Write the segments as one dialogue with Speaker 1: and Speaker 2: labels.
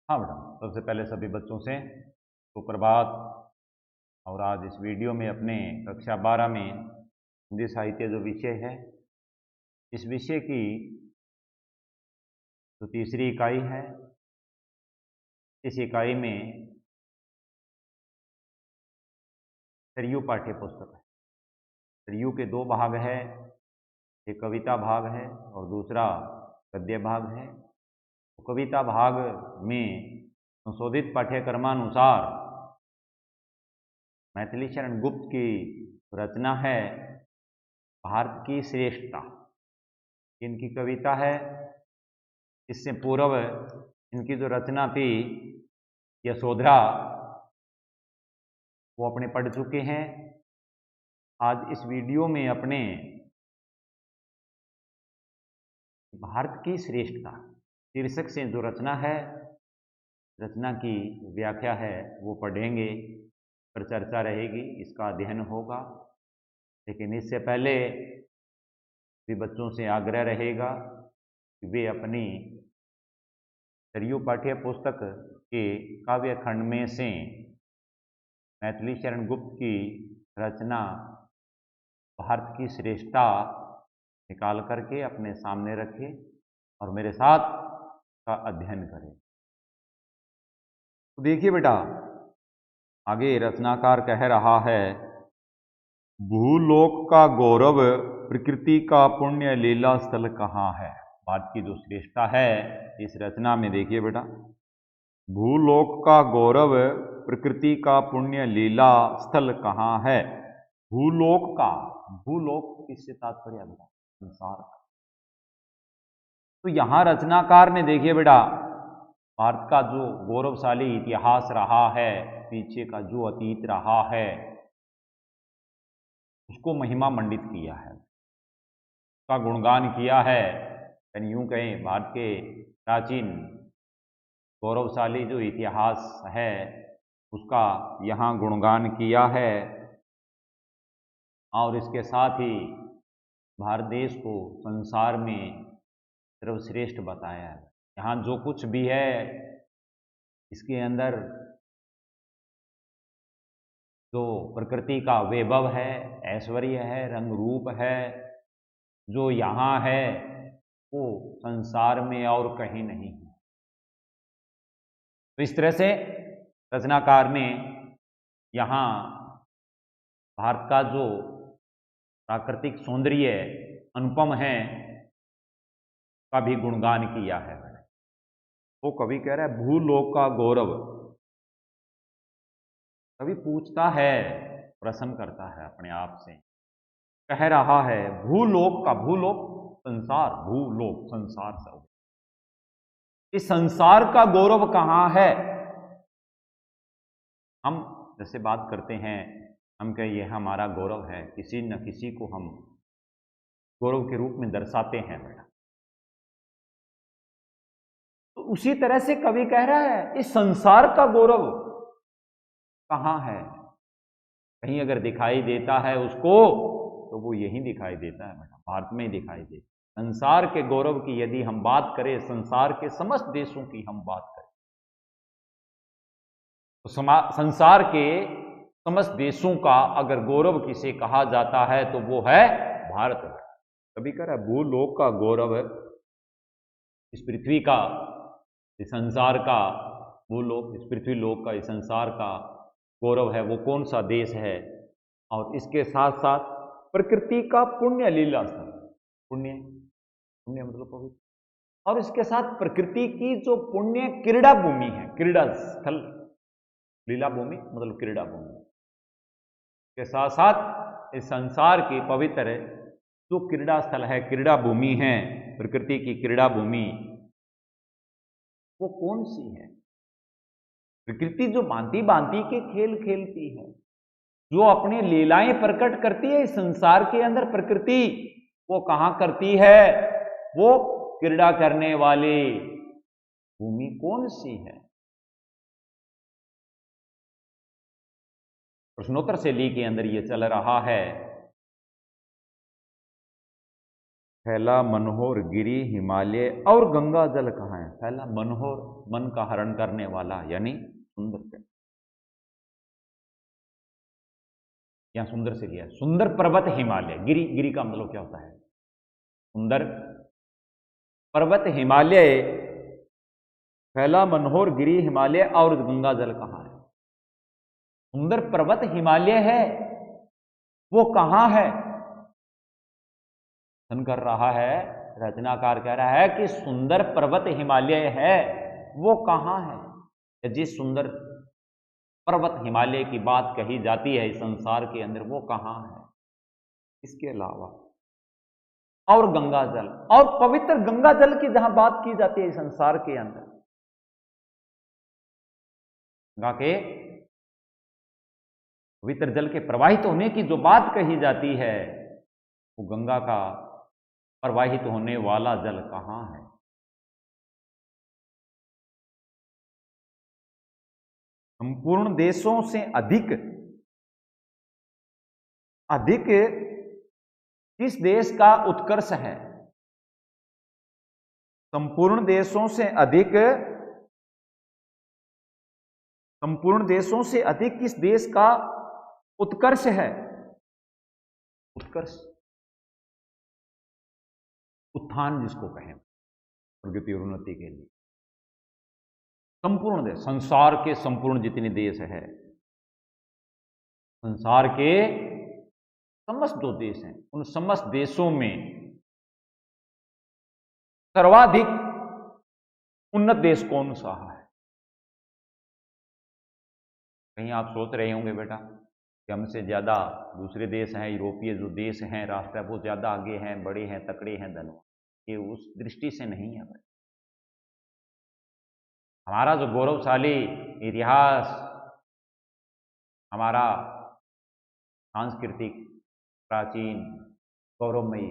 Speaker 1: हाँ बेटा, सबसे पहले सभी बच्चों से सुप्रभात। और आज इस वीडियो में अपने कक्षा 12 में हिंदी साहित्य जो विषय है, इस विषय की जो तीसरी इकाई है, इस इकाई में सरयू पाठ्य पुस्तक है। सरयू के दो भाग है, एक कविता भाग है और दूसरा गद्य भाग है। तो कविता भाग में संशोधित पाठ्यक्रमानुसार मैथिली शरण गुप्त की रचना है भारत की श्रेष्ठता। इनकी कविता है। इससे पूर्व इनकी जो रचना थी यशोधरा, वो अपने पढ़ चुके हैं। आज इस वीडियो में अपने भारत की श्रेष्ठता शीर्षक से जो रचना है, रचना की व्याख्या है, वो पढ़ेंगे, पर चर्चा रहेगी, इसका अध्ययन होगा। लेकिन इससे पहले भी बच्चों से आग्रह रहेगा कि वे अपनी सरयू पाठ्य पुस्तक के काव्य खंड में से मैथिली शरण गुप्त की रचना भारत की श्रेष्ठता निकाल करके अपने सामने रखें और मेरे साथ का अध्ययन करें। तो देखिए बेटा, आगे रचनाकार कह रहा है, भूलोक का गौरव प्रकृति का पुण्य लीला स्थल कहाँ है। भारत की जो श्रेष्ठता है इस रचना में देखिए बेटा, भूलोक का गौरव प्रकृति का पुण्य लीला स्थल कहाँ है। भूलोक का, भूलोक इससे तात्पर्य बेटा संसार का। तो यहां रचनाकार ने देखिए बेटा, भारत का जो गौरवशाली इतिहास रहा है, पीछे का जो अतीत रहा है, उसको महिमा मंडित किया है, उसका गुणगान किया है। यानी यूं कहें, भारत के प्राचीन गौरवशाली जो इतिहास है उसका यहाँ गुणगान किया है। और इसके साथ ही भारत देश को संसार में सर्वश्रेष्ठ बताया है। यहाँ जो कुछ भी है इसके अंदर जो प्रकृति का वैभव है, ऐश्वर्य है, रंग रूप है, जो यहाँ है वो संसार में और कहीं नहीं है। तो इस तरह से रचनाकार ने यहाँ भारत का जो प्राकृतिक सौंदर्य अनुपम है का भी गुणगान किया है। वो कवि कह रहा है भूलोक का गौरव। कवि पूछता है, प्रश्न करता है अपने आप से, कह रहा है भूलोक का, भूलोक संसार, भूलोक संसार सब, इस संसार का गौरव कहां है। हम जैसे बात करते हैं, हम कहें ये हमारा गौरव है, किसी न किसी को हम गौरव के रूप में दर्शाते हैं बेटा। तो उसी तरह से कवि कह रहा है इस संसार का गौरव कहां है। कहीं अगर दिखाई देता है उसको तो वो यही दिखाई देता है बेटा, भारत में ही दिखाई देता है। संसार के गौरव की यदि हम बात करें, संसार के समस्त देशों की हम बात करें, तो संसार के समस्त देशों का अगर गौरव किसे कहा जाता है तो वो है भारत। कभी कह रहा है भूलोक का गौरव है, इस पृथ्वी का, इस संसार का, भूलोक इस पृथ्वी लोक का, इस संसार का गौरव है वो कौन सा देश है। और इसके साथ साथ प्रकृति का पुण्य लीला स्थल, पुण्य, पुण्य मतलब पवित्र, और इसके साथ प्रकृति की जो पुण्य क्रीड़ा भूमि है, क्रीड़ा स्थल, लीला भूमि मतलब क्रीड़ा भूमि, के साथ साथ इस संसार की पवित्र जो क्रीड़ा स्थल है, क्रीड़ा भूमि है, प्रकृति की क्रीड़ा भूमि, वो कौन सी है। प्रकृति जो भांति भांति के खेल खेलती है, जो अपनी लीलाएं प्रकट करती है इस संसार के अंदर, प्रकृति वो कहां करती है, वो क्रीड़ा करने वाली भूमि कौन सी है। प्रश्नोत्तर शैली के अंदर ये चल रहा है। फैला मनोहर गिरी हिमालय और गंगा जल कहाँ है? फैला मनोहर, मन का हरण करने वाला, यानी सुंदर। यहां सुंदर से लिया, सुंदर पर्वत हिमालय। गिरी, गिरी का मतलब क्या होता है? सुंदर पर्वत हिमालय, फैला मनोहर गिरी हिमालय और गंगा जल कहाँ है? सुंदर पर्वत हिमालय है, वो कहां है? कथन कर रहा है, रचनाकार कह रहा है कि सुंदर पर्वत हिमालय है, वो कहां है? जिस सुंदर पर्वत हिमालय की बात कही जाती है इस संसार के अंदर, वो कहां है? इसके अलावा और गंगा जल, और पवित्र गंगा जल की जहां बात की जाती है इस संसार के अंदर, गंगा के पवित्र जल के प्रवाहित होने की जो बात कही जाती है, वो गंगा का प्रवाहित होने वाला जल कहां है? संपूर्ण देशों से अधिक किस देश का उत्कर्ष है? संपूर्ण देशों से अधिक किस देश का उत्कर्ष है? उत्कर्ष, उत्थान जिसको कहें, प्रगति और उन्नति के लिए। संपूर्ण देश, संसार के संपूर्ण जितने देश है, संसार के समस्त जो देश हैं, उन समस्त देशों में सर्वाधिक उन्नत देश कौन सा है? कहीं आप सोच रहे होंगे बेटा कि हमसे ज्यादा दूसरे देश हैं, यूरोपीय जो देश हैं, राष्ट्र है, वो ज्यादा आगे हैं, बड़े हैं, तकड़े हैं, धनवान। ये उस दृष्टि से नहीं है भाई। हमारा जो गौरवशाली इतिहास, हमारा सांस्कृतिक प्राचीन गौरवमयी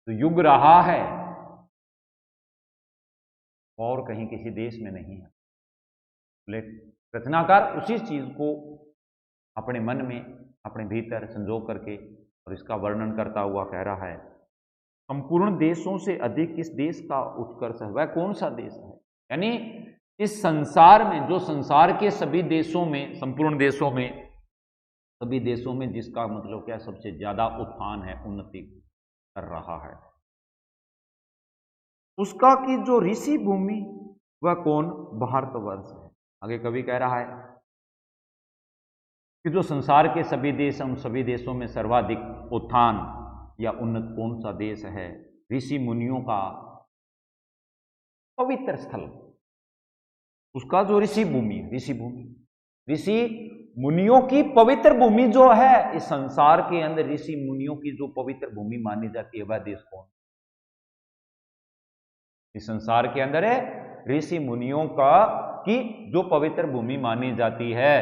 Speaker 1: तो युग रहा है, और कहीं किसी देश में नहीं है। रचनाकार उसी चीज को अपने मन में, अपने भीतर संजो करके और इसका वर्णन करता हुआ कह रहा है, संपूर्ण देशों से अधिक किस देश का उत्कर्ष है? वह कौन सा देश है? यानी इस संसार में, जो संसार के सभी देशों में, संपूर्ण देशों में, सभी देशों में जिसका मतलब क्या, सबसे ज्यादा उत्थान है, उन्नति कर रहा है, उसका की जो ऋषि भूमि, वह कौन? भारतवर्ष है। आगे कवि कह रहा है कि जो संसार के सभी देश, उन सभी देशों में सर्वाधिक उत्थान या उन्नत कौन सा देश है? ऋषि मुनियों का पवित्र स्थल, उसका जो ऋषि भूमि है, ऋषि मुनियों की पवित्र भूमि जो है इस संसार के अंदर, ऋषि मुनियों की जो पवित्र भूमि मानी जाती है, वह देश कौन? इस संसार के अंदर है ऋषि मुनियों का की जो पवित्र भूमि मानी जाती है,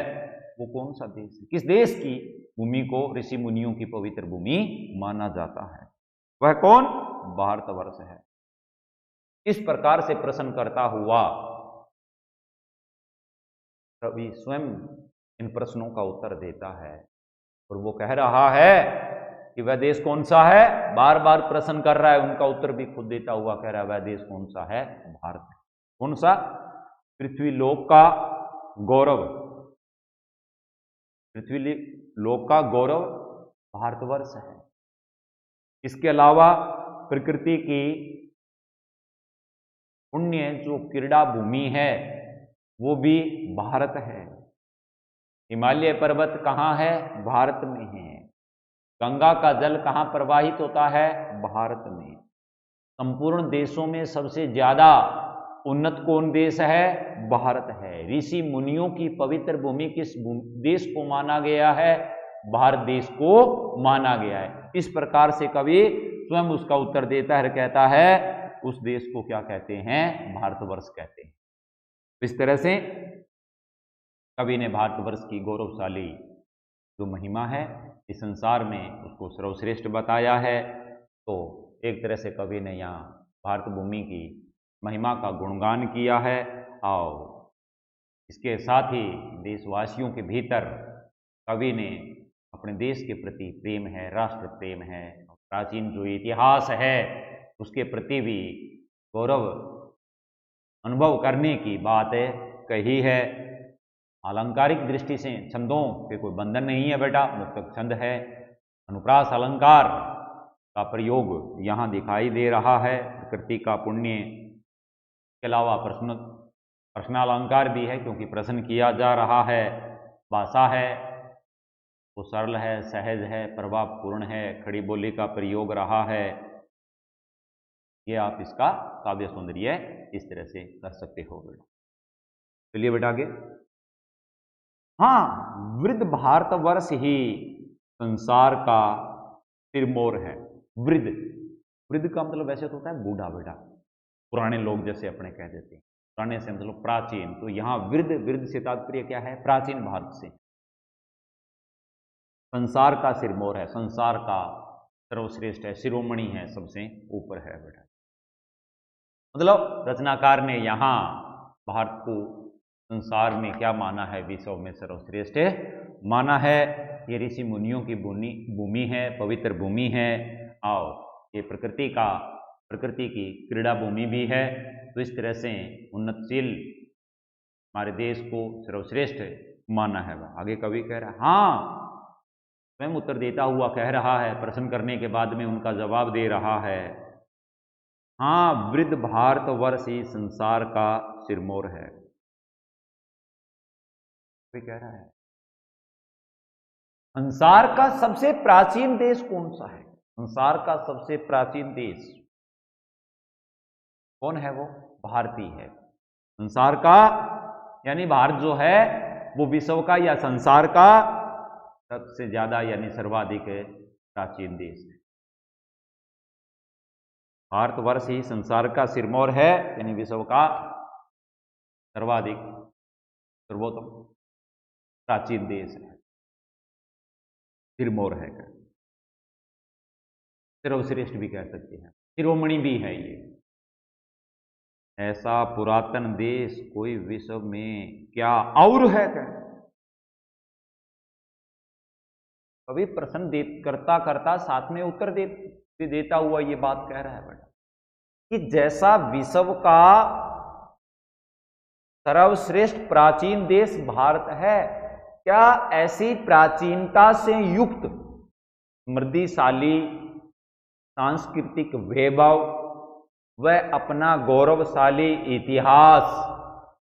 Speaker 1: वो कौन सा देश है? किस देश की भूमि को ऋषि मुनियों की पवित्र भूमि माना जाता है? वह कौन? भारतवर्ष है। इस प्रकार से प्रश्न करता हुआ कवि स्वयं इन प्रश्नों का उत्तर देता है, और वो कह रहा है कि वह देश कौन सा है? बार बार प्रश्न कर रहा है, उनका उत्तर भी खुद देता हुआ कह रहा है, वह देश कौन सा है? भारत है। कौन सा? पृथ्वी लोक का गौरव, पृथ्वी लोक का गौरव भारतवर्ष है। इसके अलावा प्रकृति की पुण्य जो क्रीड़ा भूमि है, वो भी भारत है। हिमालय पर्वत कहाँ है? भारत में है। गंगा का जल कहाँ प्रवाहित होता है? भारत में। संपूर्ण देशों में सबसे ज्यादा उन्नत कौन देश है? भारत है। ऋषि मुनियों की पवित्र भूमि किस देश को माना गया है? भारत देश को माना गया है। इस प्रकार से कवि स्वयं उसका उत्तर देता है, कहता है उस देश को क्या कहते हैं? भारतवर्ष कहते हैं। इस तरह से कवि ने भारतवर्ष की गौरवशाली जो महिमा है इस संसार में, उसको सर्वश्रेष्ठ बताया है। तो एक तरह से कवि ने यहाँ भारत भूमि की महिमा का गुणगान किया है, और इसके साथ ही देशवासियों के भीतर कवि ने अपने देश के प्रति प्रेम है, राष्ट्र प्रेम है, प्राचीन जो इतिहास है उसके प्रति भी गौरव अनुभव करने की बात कही है। अलंकारिक दृष्टि से छंदों के कोई बंधन नहीं है बेटा, मुक्तक छंद है। अनुप्रास अलंकार का प्रयोग यहाँ दिखाई दे रहा है। प्रकृति का पुण्य के अलावा प्रश्नालंकार भी है, क्योंकि प्रश्न किया जा रहा है। भाषा है वो सरल है, सहज है, प्रभावपूर्ण है, खड़ी बोली का प्रयोग रहा है। ये आप इसका काव्य सौंदर्य इस तरह से कर सकते हो बेटा। चलिए बेटा आगे। हाँ, वृद्ध भारतवर्ष ही संसार का सिरमौर है। वृद्ध, वृद्ध का मतलब वैसे तो होता है बूढ़ा बेटा, पुराने लोग जैसे अपने कह देते हैं। पुराने से मतलब प्राचीन, तो यहां वृद्ध, वृद्ध से तात्पर्य क्या है? प्राचीन भारत से। संसार का सिरमौर है, संसार का सर्वश्रेष्ठ है, शिरोमणि है, सबसे ऊपर है बेटा। मतलब रचनाकार ने यहां भारत को संसार में क्या माना है? विश्व में सर्वश्रेष्ठ माना है। ये ऋषि मुनियों की भूमि है, पवित्र भूमि है, और ये प्रकृति की क्रीड़ा भूमि भी है। तो इस तरह से उन्नतशील हमारे देश को सर्वश्रेष्ठ माना है। आगे कवि कह रहा है, हाँ, स्वयं उत्तर देता हुआ कह रहा है, प्रश्न करने के बाद में उनका जवाब दे रहा है। हाँ, वृद्ध भारतवर्ष ही संसार का सिरमौर है। कोई कह रहा है संसार का सबसे प्राचीन देश कौन सा है? संसार का सबसे प्राचीन देश कौन है? वो भारतीय है। संसार का यानी भारत जो है वो विश्व का या संसार का सबसे ज्यादा यानी सर्वाधिक प्राचीन देश है। भारतवर्ष ही संसार का सिरमौर है, यानी विश्व का सर्वाधिक सर्वोत्तम प्राचीन देश है, सिरमौर है। सर्वश्रेष्ठ भी कह सकते हैं, शिरोमणि भी है ये। ऐसा पुरातन देश कोई विश्व में क्या और है? कभी प्रश्न करता करता साथ में उत्तर देता हुआ ये बात कह रहा है बेटा कि जैसा विश्व का सर्वश्रेष्ठ प्राचीन देश भारत है, क्या ऐसी प्राचीनता से युक्त समृद्धिशाली सांस्कृतिक वैभव व अपना गौरवशाली इतिहास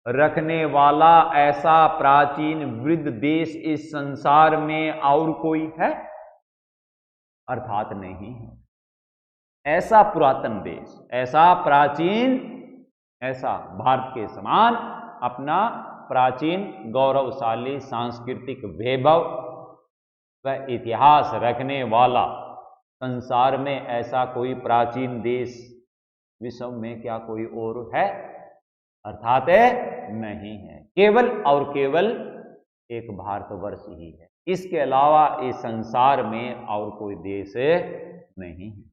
Speaker 1: रखने वाला ऐसा प्राचीन वृद्ध देश इस संसार में और कोई है? अर्थात नहीं है। ऐसा पुरातन देश, ऐसा प्राचीन, ऐसा भारत के समान अपना प्राचीन गौरवशाली सांस्कृतिक वैभव व इतिहास रखने वाला संसार में ऐसा कोई प्राचीन देश विश्व में क्या कोई और है? अर्थात नहीं है। केवल और केवल एक भारतवर्ष ही है, इसके अलावा इस संसार में और कोई देश नहीं है।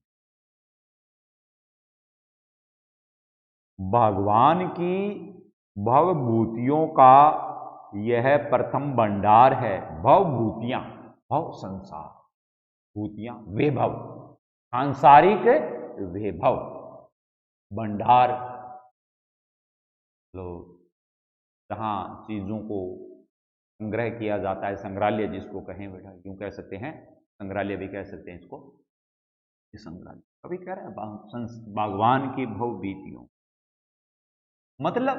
Speaker 1: भगवान की भवभूतियों का यह प्रथम भंडार है। भवभूतियां, भव संसार, भूतियां वैभव, सांसारिक वैभव, भंडार जहां चीजों को संग्रह किया जाता है, संग्रहालय जिसको कहें बेटा, यूं कह सकते हैं, संग्रहालय भी कह सकते हैं इसको, संग्रहालय। कभी कह रहे हैं भगवान की भवभूतियों, मतलब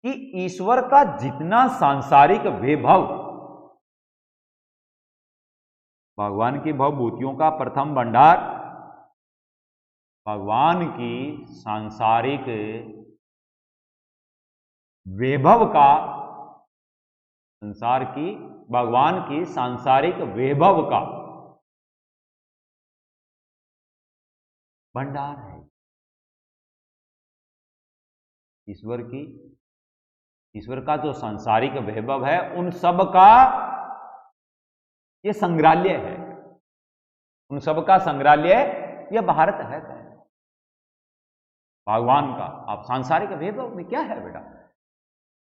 Speaker 1: कि ईश्वर का जितना सांसारिक वैभव, भगवान की भवभूतियों का प्रथम भंडार भगवान की सांसारिक वैभव का, संसार की भगवान की सांसारिक वैभव का भंडार है। ईश्वर का जो सांसारिक वैभव है उन सब का ये संग्रहालय है, उन सब का संग्रहालय यह भारत है। भगवान का आप सांसारिक वैभव में क्या है बेटा?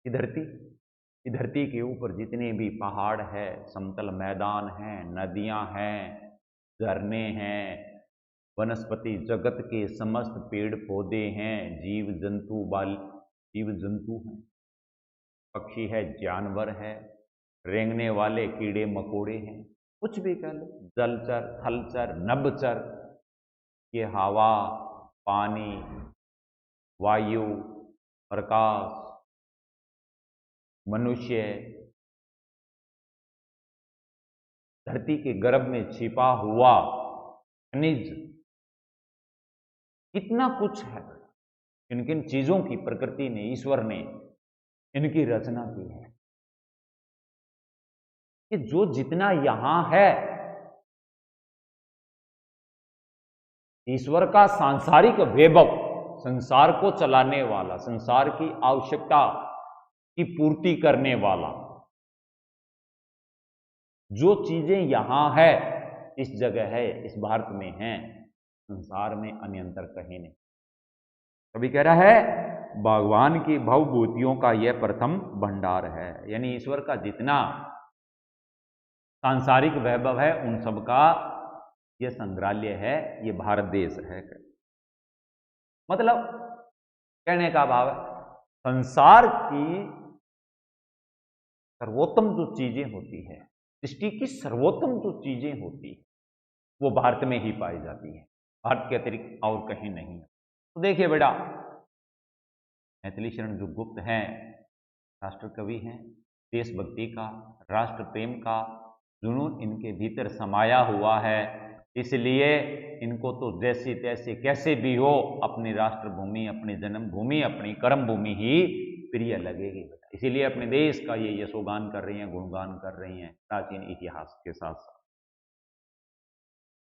Speaker 1: ये धरती, कि धरती के ऊपर जितने भी पहाड़ है, समतल मैदान हैं, नदियां हैं, झरने हैं, वनस्पति जगत के समस्त पेड़ पौधे हैं, जीव जंतु हैं, पक्षी है, जानवर है, रेंगने वाले कीड़े मकोड़े हैं, कुछ भी कह लो, जलचर, थलचर, नभचर, ये हवा, पानी, वायु, प्रकाश, मनुष्य, धरती के गर्भ में छिपा हुआ खनिज, कितना कुछ है। किन किन चीजों की प्रकृति ने, ईश्वर ने इनकी रचना की है कि जो जितना यहां है, ईश्वर का सांसारिक वैभव, संसार को चलाने वाला, संसार की आवश्यकता की पूर्ति करने वाला, जो चीजें यहां है, इस जगह है, इस भारत में है, संसार में अन्यंतर कहीं नहीं। कभी कह रहा है भगवान की भवभूतियों का यह प्रथम भंडार है, यानी ईश्वर का जितना सांसारिक वैभव है उन सबका यह संग्रहालय है, ये भारत देश है। मतलब कहने का भाव है संसार की सर्वोत्तम जो चीजें होती है, सृष्टि की सर्वोत्तम जो चीजें होती है, वो भारत में ही पाई जाती है, भारत के अतिरिक्त और कहीं नहीं है। तो देखिए बेटा, मैथिली शरण जो गुप्त हैं, राष्ट्र कवि हैं, देशभक्ति का, राष्ट्र प्रेम का जुनून इनके भीतर समाया हुआ है, इसलिए इनको तो जैसी तैसी कैसे भी हो अपनी राष्ट्रभूमि, अपनी जन्मभूमि, अपनी कर्म भूमि ही प्रिय लगेगी। इसीलिए अपने देश का ये यशोगान कर रही हैं, गुणगान कर रही हैं प्राचीन इतिहास के साथ साथ।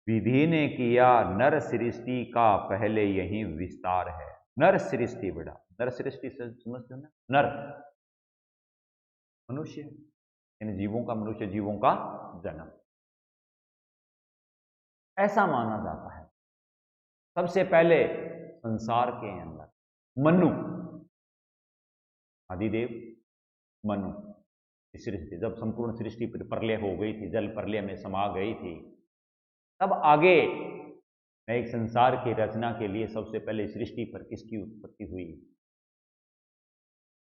Speaker 1: विधि ने किया नर सृष्टि का पहले यही विस्तार है। नर सृष्टि बेटा, नर सृष्टि से समझते हो ना, नर मनुष्य, इन जीवों का, मनुष्य जीवों का जन्म, ऐसा माना जाता है। सबसे पहले संसार के अंदर मनु, आदिदेव मनु सृष्टि, जब संपूर्ण सृष्टि पर प्रलय हो गई थी, जल प्रलय में समा गई थी, तब आगे एक संसार की रचना के लिए सबसे पहले सृष्टि पर किसकी उत्पत्ति हुई?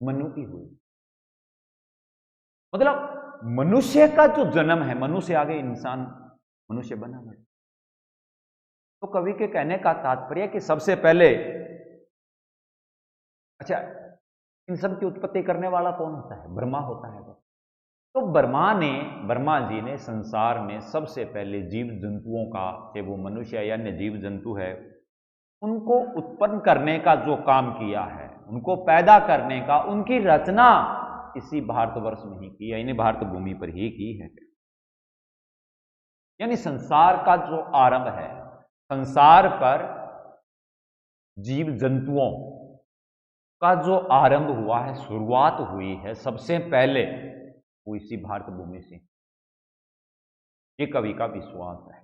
Speaker 1: मनु की हुई। मतलब मनुष्य का जो जन्म है, मनु से आगे इंसान मनुष्य बना है। तो कवि के कहने का तात्पर्य कि सबसे पहले, अच्छा, इन सब की उत्पत्ति करने वाला कौन होता है? ब्रह्मा होता है। तो ब्रह्मा जी ने संसार में सबसे पहले जीव जंतुओं का, चाहे वो मनुष्य या अन्य जीव जंतु है, उनको उत्पन्न करने का जो काम किया है, उनको पैदा करने का, उनकी रचना इसी भारतवर्ष में ही की है, यानी भारत भूमि पर ही की है। यानी संसार का जो आरंभ है, संसार पर जीव जंतुओं का जो आरंभ हुआ है, शुरुआत हुई है सबसे पहले, वो इसी भारत भूमि से। ये कवि का विश्वास है।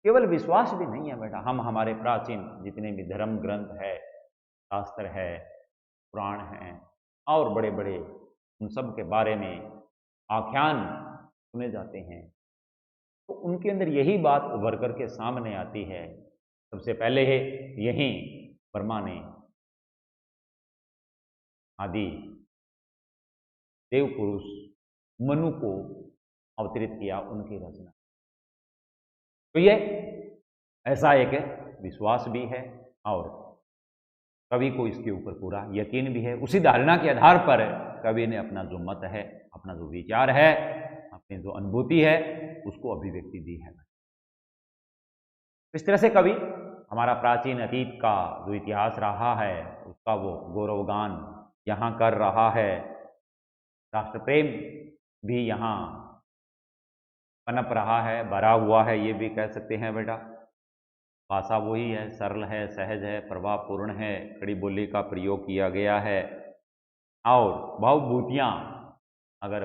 Speaker 1: केवल विश्वास भी नहीं है बेटा, हम हमारे प्राचीन जितने भी धर्म ग्रंथ है, शास्त्र है, पुराण है और बड़े बड़े, उन सब के बारे में आख्यान सुने जाते हैं, तो उनके अंदर यही बात उभर करके सामने आती है। सबसे पहले है यही ब्रह्मा ने आदि देव पुरुष मनु को अवतरित किया, उनकी रचना। तो ये ऐसा एक विश्वास भी है और कवि को इसके ऊपर पूरा यकीन भी है। उसी धारणा के आधार पर कवि ने अपना जो मत है, अपना जो विचार है, अपनी जो अनुभूति है, उसको अभिव्यक्ति दी है। इस तरह से कवि हमारा प्राचीन अतीत का जो इतिहास रहा है, उसका वो गौरवगान यहाँ कर रहा है। राष्ट्र प्रेम भी यहाँ पनप रहा है, भरा हुआ है, ये भी कह सकते हैं बेटा। भाषा वही है, सरल है, सहज है, प्रभावपूर्ण है, खड़ी बोली का प्रयोग किया गया है। और भवभूतियाँ, अगर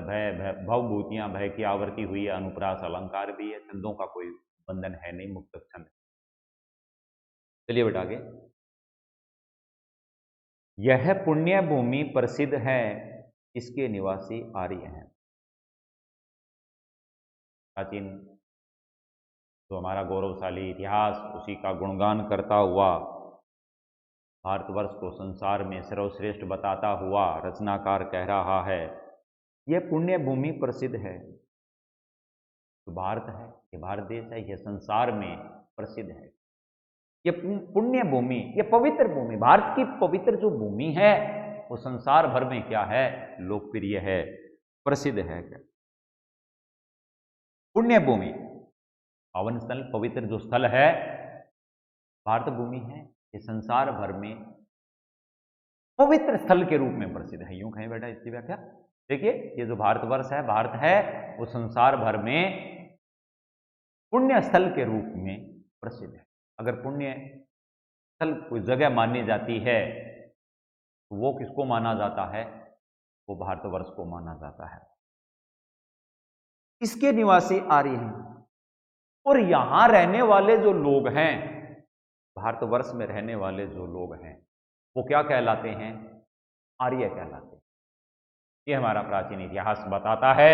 Speaker 1: भवभूतियाँ भय की आवृत्ति हुई है, अनुप्रास अलंकार भी है, छंदों का कोई बंधन है नहीं, मुक्त छंद। चलिए बेटा आगे। यह पुण्य भूमि प्रसिद्ध है, इसके निवासी आर्य हैं। प्राचीन जो हमारा गौरवशाली इतिहास, उसी का गुणगान करता हुआ, भारतवर्ष को संसार में सर्वश्रेष्ठ बताता हुआ रचनाकार कह रहा है, यह पुण्य भूमि प्रसिद्ध है। जो भारत है, ये भारत देश है, यह संसार में प्रसिद्ध है। ये पुण्य भूमि, ये पवित्र भूमि, भारत की पवित्र जो भूमि है वो संसार भर में क्या है, लोकप्रिय है, प्रसिद्ध है। क्या पुण्य भूमि, पावन स्थल, पवित्र जो स्थल है, भारत भूमि है, ये संसार भर में पवित्र स्थल के रूप में प्रसिद्ध है। यूं कहें बेटा इसकी व्याख्या, देखिए ये जो भारतवर्ष है, भारत है, वो संसार भर में पुण्य स्थल के रूप में प्रसिद्ध है। अगर पुण्य स्थल कोई जगह मानी जाती है तो वो किसको माना जाता है, वो भारतवर्ष को माना जाता है। इसके निवासी आर्य हैं और यहां रहने वाले जो लोग हैं, भारतवर्ष में रहने वाले जो लोग हैं, वो क्या कहलाते हैं, आर्य कहलाते हैं। ये हमारा प्राचीन इतिहास बताता है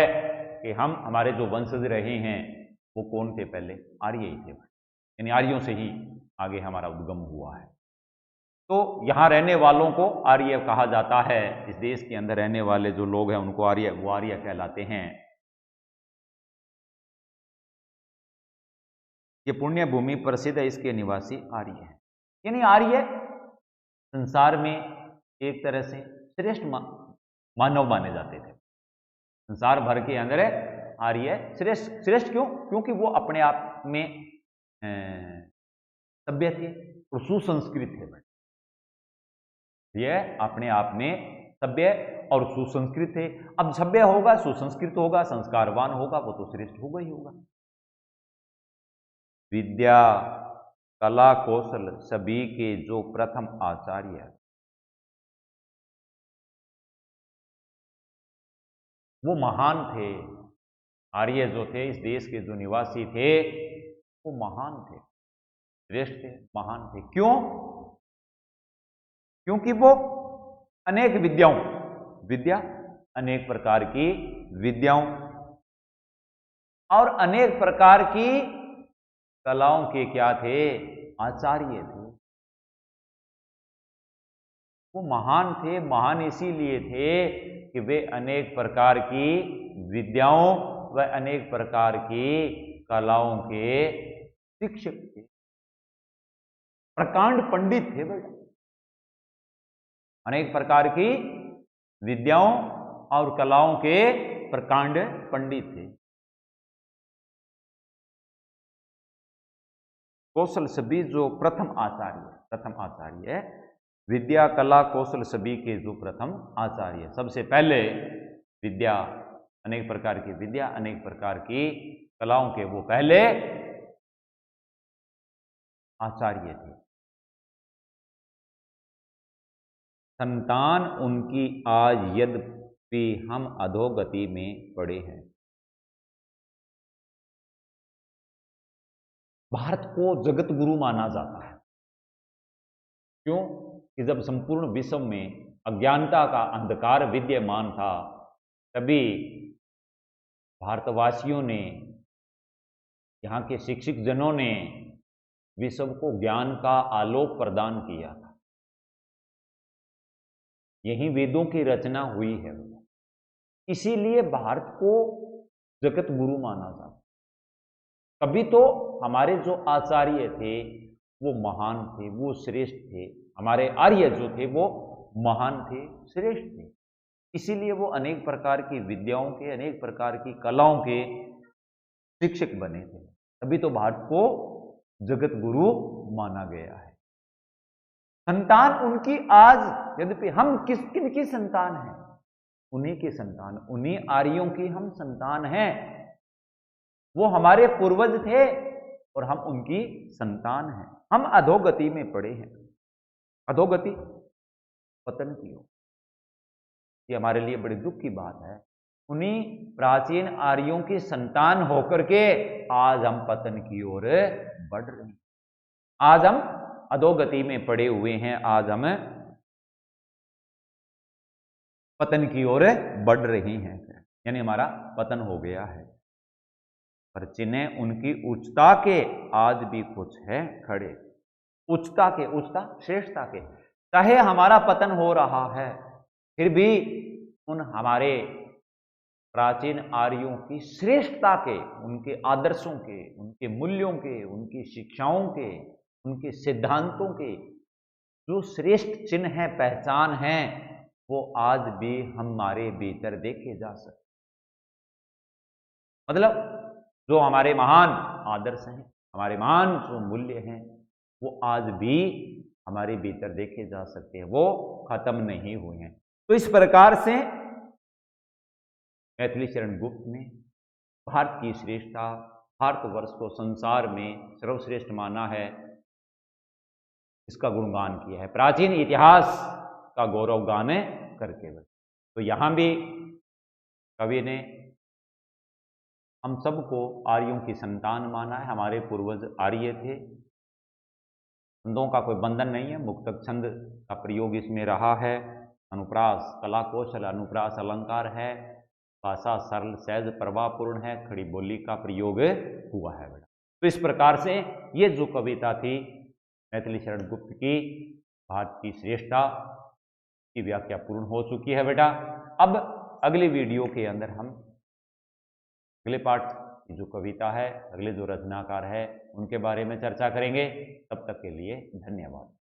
Speaker 1: कि हमारे जो वंशज रहे हैं वो कौन थे, पहले आर्य ही थे, यानी आर्यों से ही आगे हमारा उद्गम हुआ है। तो यहां रहने वालों को आर्य कहा जाता है। इस देश के अंदर रहने वाले जो लोग हैं उनको आर्य, वो आर्य कहलाते हैं। ये पुण्य भूमि प्रसिद्ध है, इसके निवासी आर्य हैं। यानी आर्य संसार में एक तरह से श्रेष्ठ मानव माने जाते थे। संसार भर के अंदर आर्य श्रेष्ठ क्यों? क्योंकि वो अपने आप में सभ्य थे और सुसंस्कृत थे। ये अपने आप में सभ्य और सुसंस्कृत थे। अब सभ्य होगा, सुसंस्कृत होगा, संस्कारवान होगा, वो तो श्रेष्ठ होगा ही होगा। विद्या, कला, कौशल सभी के जो प्रथम आचार्य, वो महान थे। आर्य जो थे, इस देश के जो निवासी थे, वो महान थे, श्रेष्ठ थे, महान थे। क्यों? क्योंकि वो अनेक विद्या, अनेक प्रकार की विद्याओं और अनेक प्रकार की कलाओं के क्या थे, आचार्य थे। वो महान थे, महान इसीलिए थे कि वे अनेक प्रकार की विद्याओं व अनेक प्रकार की कलाओं के शिक्षक थे, प्रकांड पंडित थे बेटा। अनेक प्रकार की विद्याओं और कलाओं के प्रकांड पंडित थे। कौशल सभी जो प्रथम आचार्य, विद्या, कला, कौशल सभी के जो प्रथम आचार्य, सबसे पहले विद्या, अनेक प्रकार की विद्या, अनेक प्रकार की कलाओं के वो पहले आचार्य थे। संतान उनकी आज यद्यपि हम अधोगति में पड़े हैं। भारत को जगत गुरु माना जाता है। क्यों? कि जब संपूर्ण विश्व में अज्ञानता का अंधकार विद्यमान था, तभी भारतवासियों ने, यहाँ के शिक्षित जनों ने विश्व को ज्ञान का आलोक प्रदान किया था। यही वेदों की रचना हुई है। इसीलिए भारत को जगत गुरु माना जाता। कभी तो हमारे जो आचार्य थे वो महान थे, वो श्रेष्ठ थे। हमारे आर्य जो थे वो महान थे, श्रेष्ठ थे। इसीलिए वो अनेक प्रकार की विद्याओं के, अनेक प्रकार की कलाओं के शिक्षक बने थे। तभी तो भारत को जगत गुरु माना गया है। संतान उनकी आज, यद्यपि हम किनकी संतान हैं? उन्हीं की संतान, उन्हीं आर्यों की हम संतान हैं। वो हमारे पूर्वज थे और हम उनकी संतान हैं। हम अधोगति में पड़े हैं। अधोगति, पतन की ओर। ये हमारे लिए बड़ी दुख की बात है। उन्हीं प्राचीन आर्यों की संतान होकर के आज हम पतन की ओर बढ़ रहे हैं। आज हम अधोगति में पड़े हुए हैं। आज हम पतन की ओर बढ़ रही हैं, यानी हमारा पतन हो गया है। पर चिन्ह उनकी उच्चता के आज भी कुछ है खड़े, उच्चता के, उच्चता श्रेष्ठता के। चाहे हमारा पतन हो रहा है, फिर भी उन हमारे प्राचीन आर्यों की श्रेष्ठता के, उनके आदर्शों के, उनके मूल्यों के, उनकी शिक्षाओं के, उनके सिद्धांतों के जो श्रेष्ठ चिन्ह है, पहचान है, वो आज भी हमारे भीतर देखे जा सकते। मतलब जो हमारे महान आदर्श हैं, हमारे महान जो मूल्य हैं, वो आज भी हमारे भीतर देखे जा सकते हैं, वो खत्म नहीं हुए हैं। तो इस प्रकार से मैथिली शरण गुप्त ने भारत की श्रेष्ठता, भारतवर्ष को संसार में सर्वश्रेष्ठ माना है, इसका गुणगान किया है, प्राचीन इतिहास का गौरव गान करके। तो यहां भी कवि ने हम सबको आर्यों की संतान माना है, हमारे पूर्वज आर्य थे। छंदों का कोई बंधन नहीं है, मुक्तक छंद का प्रयोग इसमें रहा है। अनुप्रास कला कौशल, अनुप्रास अलंकार है, भाषा सरल सहज प्रभावपूर्ण है, खड़ी बोली का प्रयोग हुआ है बेटा। तो इस प्रकार से ये जो कविता थी मैथिली शरण गुप्त की, भारत की श्रेष्ठता की व्याख्या पूर्ण हो चुकी है बेटा। अब अगली वीडियो के अंदर हम अगले पाठ की जो कविता है, अगले जो रचनाकार है, उनके बारे में चर्चा करेंगे। तब तक के लिए धन्यवाद।